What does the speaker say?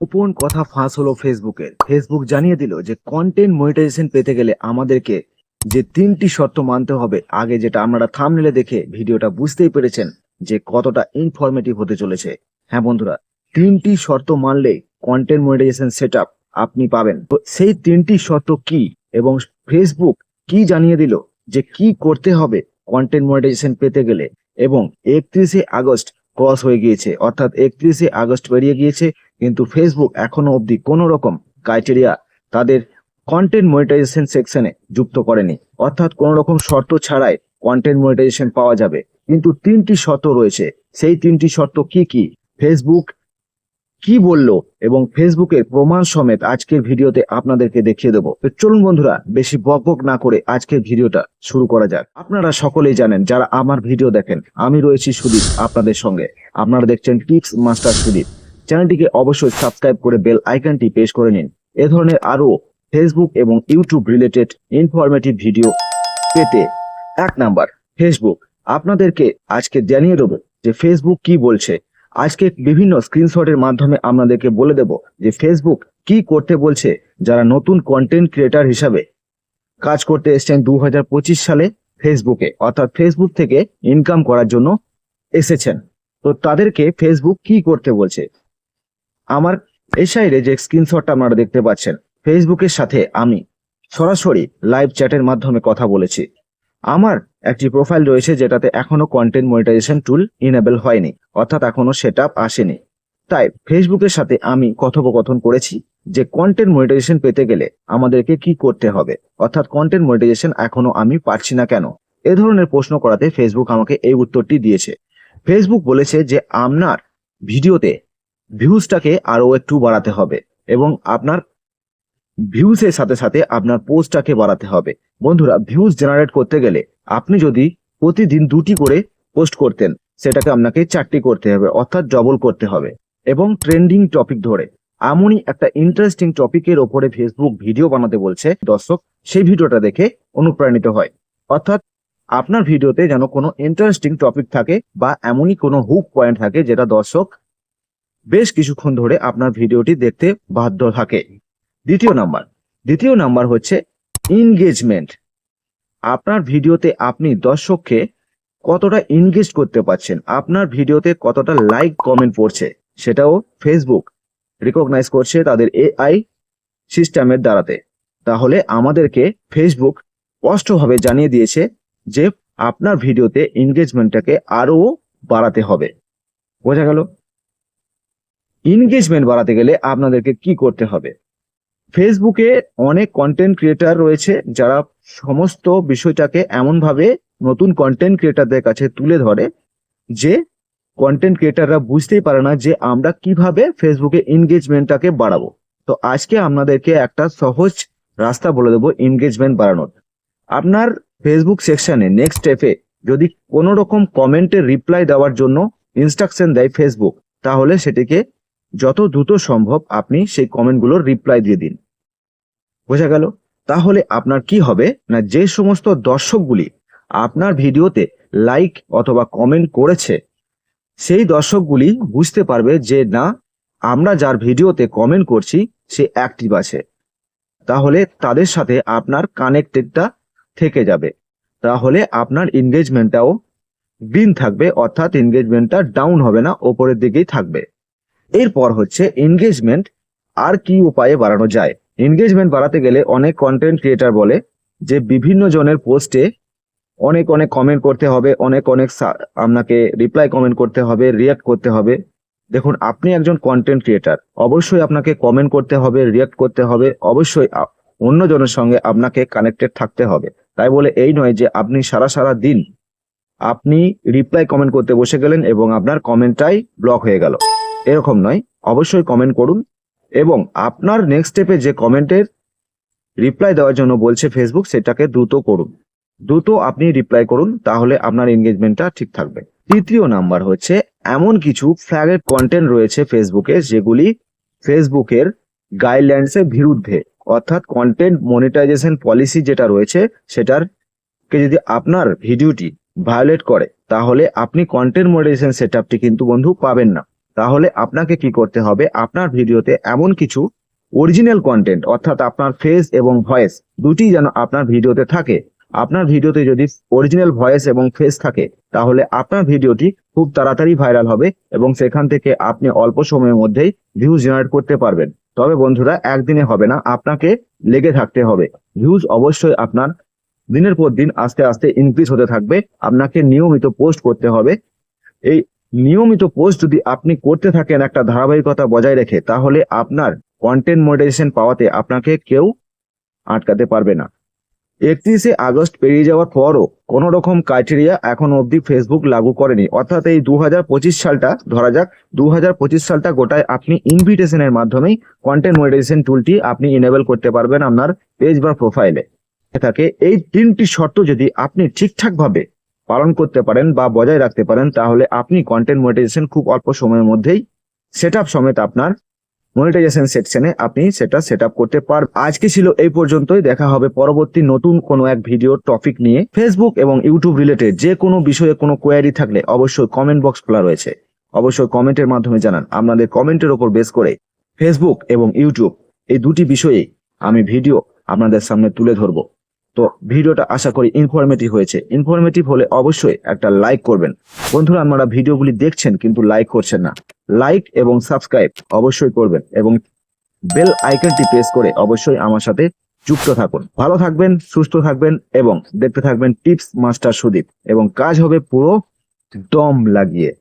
গোপন কথা ফাঁস হলো ফেসবুকের। ফেসবুক জানিয়ে দিল যে কন্টেন্ট মনিটাইজেশন পেতে গেলে আমাদেরকে যে 3টি শর্ত মানতে হবে। আগে যেটা আপনারা থাম্বনেলে দেখে ভিডিওটা বুঝতেই পেরেছেন যে কতটা ইনফরমেটিভ হতে চলেছে। হ্যাঁ বন্ধুরা, 3টি শর্ত মানলে কন্টেন্ট মনিটাইজেশন সেটআপ আপনি পাবেন। তো সেই 3টি শর্ত কি এবং ফেসবুক কি জানিয়ে দিল যে কি করতে হবে কন্টেন্ট মনিটাইজেশন পেতে গেলে, এবং 31শে আগস্ট ক্রস হয়ে গিয়েছে, অর্থাৎ 31শে আগস্ট পেরিয়ে গিয়েছে, কিন্তু ফেসবুক এখনো অবধি কোনো রকম ক্রাইটেরিয়া তাদের কন্টেন্ট মনিটাইজেশন সেকশনে যুক্ত করেনি, অর্থাৎ কোনো রকম শর্ত ছাড়াই কন্টেন্ট মনিটাইজেশন পাওয়া যাবে। কিন্তু 3টি শর্ত রয়েছে। সেই 3টি শর্ত কি কি, ফেসবুক কি বললো এবং ফেসবুকের প্রমাণ সমেত আজকের ভিডিওতে আপনাদেরকে দেখিয়ে দেবো। তো চলুন বন্ধুরা, বেশি বকবক না করে আজকের ভিডিওটা শুরু করা যাক। আপনারা সকলেই জানেন, যারা আমার ভিডিও দেখেন, আমি রয়েছি সুদীপ আপনাদের সঙ্গে। আপনারা দেখছেন টিপস মাস্টার সুদীপ। চ্যানেলটিকে অবশ্যই সাবস্ক্রাইব করে বেল আইকনটি প্রেস করে নিন এ ধরনের আরো ফেসবুক এবং ইউটিউব রিলেটেড ইনফরমেটিভ ভিডিও পেতে। 1 নাম্বার, ফেসবুক আপনাদেরকে আজকে জানিয়ে দেবো যে ফেসবুক কি বলছে। আজকে বিভিন্ন স্ক্রিনশটের মাধ্যমে আপনাদেরকে বলে দেব যে ফেসবুক কি করতে বলছে যারা নতুন কন্টেন্ট ক্রিয়েটার হিসাবে কাজ করতে এসেছেন 2025 সালে ফেসবুকে, অর্থাৎ ফেসবুক থেকে ইনকাম করার জন্য এসেছেন। তো তাদেরকে ফেসবুক কি করতে বলছে। আমার এই সাইডে যে স্ক্রিনশটটা আপনারা দেখতে পাচ্ছেন, ফেসবুকের সাথে আমি সরাসরি লাইভ চ্যাটের মাধ্যমে কথা বলেছি। আমার একটি প্রোফাইল রয়েছে যেটাতে এখনো কন্টেন্ট মনিটাইজেশন টুল ইনেবল হয়নি, অর্থাৎ এখনো সেটআপ আসেনি। তাই ফেসবুকের সাথে আমি কথোপকথন করেছি যে কন্টেন্ট মনিটাইজেশন পেতে গেলে আমাদেরকে কি করতে হবে, অর্থাৎ কন্টেন্ট মনিটাইজেশন এখনো আমি পারছি না কেন। এ ধরনের প্রশ্ন করাতে ফেসবুক আমাকে এই উত্তরটি দিয়েছে। ফেসবুক বলেছে যে আপনার ভিডিওতে ভিউজটাকে আরো একটু বাড়াতে হবে এবং আপনার ভিউজের সাথে সাথে আপনার পোস্টটাকে বাড়াতে হবে। বন্ধুরা, ভিউজ জেনারেট করতে গেলে আপনি যদি প্রতিদিন 2টি করে পোস্ট করতেন, সেটাকে আপনাকে 4টি করতে হবে, অর্থাৎ ডবল করতে হবে। এবং ট্রেন্ডিং টপিক ধরে এমনই একটা ইন্টারেস্টিং টপিকের ওপরে ফেসবুক ভিডিও বানাতে বলছে দর্শক সেই ভিডিওটা দেখে অনুপ্রাণিত হয়। অর্থাৎ আপনার ভিডিওতে যেন কোনো ইন্টারেস্টিং টপিক থাকে বা এমনই কোনো হুক পয়েন্ট থাকে যেটা দর্শক বেশ কিছুক্ষণ ধরে আপনার ভিডিওটি দেখতে বাধ্য থাকে। দ্বিতীয় নাম্বার হচ্ছে এনগেজমেন্ট। আপনার ভিডিওতে আপনি দর্শককে কতটা এনগেজ করতে পারছেন, আপনার ভিডিওতে কতটা লাইক কমেন্ট পড়ছে, সেটাও ফেসবুক রিকগনাইজ করছে তাদের এআই সিস্টেমের দ্বারাতে। তাহলে আমাদেরকে ফেসবুক স্পষ্টভাবে জানিয়ে দিয়েছে যে আপনার ভিডিওতে এনগেজমেন্টটাকে আরো বাড়াতে হবে। বোঝা গেল? এনগেজমেন্ট বাড়াতে গেলে আপনাদেরকে কি করতে হবে। ফেসবুকে অনেক কন্টেন্ট ক্রিয়েটার রয়েছে যারা সমস্ত বিষয়টাকে এমনভাবে নতুন কন্টেন্ট ক্রিয়েটারদের কাছে তুলে ধরে যে কন্টেন্ট ক্রিয়েটাররা বুঝতেই পারে না যে আমরা কিভাবে ফেসবুকে এনগেজমেন্টটাকে বাড়াবো। তো আজকে আপনাদেরকে একটা সহজ রাস্তা বলে দেবো এনগেজমেন্ট বাড়ানোর। আপনার ফেসবুক সেকশনে নেক্সট স্টেপে যদি কোনো রকম কমেন্টের রিপ্লাই দেওয়ার জন্য ইনস্ট্রাকশন দেয় ফেসবুক, তাহলে সেটিকে যত দ্রুত সম্ভব আপনি সেই কমেন্টগুলোর রিপ্লাই দিয়ে দিন। বোঝা গেল? তাহলে আপনার কি হবে না, যে সমস্ত দর্শকগুলি আপনার ভিডিওতে লাইক অথবা কমেন্ট করেছে, সেই দর্শকগুলি বুঝতে পারবে যে না, আমরা যার ভিডিওতে কমেন্ট করছি সে অ্যাক্টিভ আছে। তাহলে তাদের সাথে আপনার কানেক্টেডটা থেকে যাবে। তাহলে আপনার এনগেজমেন্টটাও গ্রিন থাকবে, অর্থাৎ এনগেজমেন্টটা ডাউন হবে না, ওপরের দিকেই থাকবে। এরপর হচ্ছে এনগেজমেন্ট আর কি উপায়ে বাড়ানো যায়। এনগেজমেন্ট বাড়াতে গেলে অনেক কন্টেন্ট ক্রিয়েটার বলে যে বিভিন্ন জনের পোস্টে অনেক অনেক কমেন্ট করতে হবে, অনেক অনেক আপনাকে রিপ্লাই কমেন্ট করতে হবে, রিয়াক্ট করতে হবে। দেখুন, আপনি একজন কন্টেন্ট ক্রিয়েটার, অবশ্যই আপনাকে কমেন্ট করতে হবে, রিয়াক্ট করতে হবে, অবশ্যই অন্যজনের সঙ্গে আপনাকে কানেক্টেড থাকতে হবে। তাই বলে এই নয় যে আপনি সারা দিন আপনি রিপ্লাই কমেন্ট করতে বসে গেলেন এবং আপনার কমেন্টটাই ব্লক হয়ে গেল, এরকম নয়। অবশ্যই কমেন্ট করুন এবং আপনার নেক্সট স্টেপে যে কমেন্টের রিপ্লাই দেওয়ার জন্য বলছে ফেসবুক, সেটাকে দ্রুত আপনি রিপ্লাই করুন, তাহলে আপনার এনগেজমেন্টটা ঠিক থাকবে। 3য় নাম্বার হচ্ছে এমন কিছু ফ্ল্যাগেড কন্টেন্ট রয়েছে ফেসবুকে যেগুলি ফেসবুকের গাইডলাইন্সের বিরুদ্ধে, অর্থাৎ কন্টেন্ট মনিটাইজেশন পলিসি যেটা রয়েছে সেটার কে যদি আপনার ভিডিওটি ভায়োলেট করে, তাহলে আপনি কন্টেন্ট মনিটাইজেশন সেটআপটি কিন্তু বন্ধু পাবেন না। তাহলে আপনাকে কি করতে হবে, আপনার ভিডিওতে এমন কিছু অরিজিনাল কন্টেন্ট অর্থাৎ আপনার ফেস এবং ভয়েস দুটি যেন আপনার ভিডিওতে থাকে। আপনার ভিডিওতে যদি অরিজিনাল ভয়েস এবং ফেস থাকে তাহলে আপনার ভিডিওটি খুব তাড়াতাড়ি ভাইরাল হবে এবং সেখান থেকে আপনি অল্প সময়ের মধ্যেই ভিউজ জেনারেট করতে পারবেন। তবে বন্ধুরা, একদিনে হবে না, আপনাকে লেগে থাকতে হবে। ভিউজ অবশ্যই আপনার দিনের পর দিন আস্তে আস্তে ইনক্রিজ হতে থাকবে। আপনাকে নিয়মিত পোস্ট করতে হবে। এই নিয়মিত পোস্ট যদি আপনি করতে থাকেন একটা ধারাবাহিকতা বজায় রেখে, তাহলে আপনার কন্টেন্ট মনিটাইজেশন পাওয়াতে আপনাকে কেউ আটকাতে পারবে না। 31শে আগস্ট পেরিয়ে যাওয়ার পরও কোনো রকম ক্রাইটেরিয়া এখনো অবধি ফেসবুক লাগু করেনি। অর্থাৎ এই 2025 সালটা ধরা যাক, 2025 সালটা গোটায় আপনি ইনভিটেশনের মাধ্যমেই কন্টেন্ট মনিটাইজেশন টুলটি আপনি ইনেবল করতে পারবেন আপনার পেজ বা প্রোফাইলে। থাকে এই 3টি শর্ত যদি আপনি ঠিকঠাক ভাবে পালন করতে পারেন বা বজায় রাখতে পারেন, তাহলে আপনি কন্টেন্ট মনিটাইজেশন খুব অল্প সময়ের মধ্যেই সেটআপ সমেত আপনার মনিটাইজেশন সেকশনে আপনি সেটা সেটআপ করতে পারবেন। আজকে ছিল এই পর্যন্তই। দেখা হবে পরবর্তী নতুন কোনো এক ভিডিও টপিক নিয়ে। ফেসবুক এবং ইউটিউব রিলেটেড যে কোনো বিষয়ে কোনো কোয়ারি থাকলে অবশ্যই কমেন্ট বক্স খোলা রয়েছে, অবশ্যই কমেন্টের মাধ্যমে জানান। আপনাদের কমেন্টের উপর বেস করে ফেসবুক এবং ইউটিউব এই দুটি বিষয়ে আমি ভিডিও আপনাদের সামনে তুলে ধরবো। তো ভিডিওটা আশা করি ইনফরমেটিভ হয়েছে। ইনফরমেটিভ হলে অবশ্যই একটা লাইক করবেন। বন্ধুরা, আপনারা ভিডিওগুলি দেখছেন কিন্তু লাইক করছেন না। লাইক এবং সাবস্ক্রাইব অবশ্যই করবেন এবং বেল আইকনটি প্রেস করে অবশ্যই আমার সাথে যুক্ত থাকুন। ভালো থাকবেন, সুস্থ থাকবেন এবং দেখতে থাকবেন টিপস মাস্টার সুদীপ, এবং কাজ হবে পুরো দম লাগিয়ে।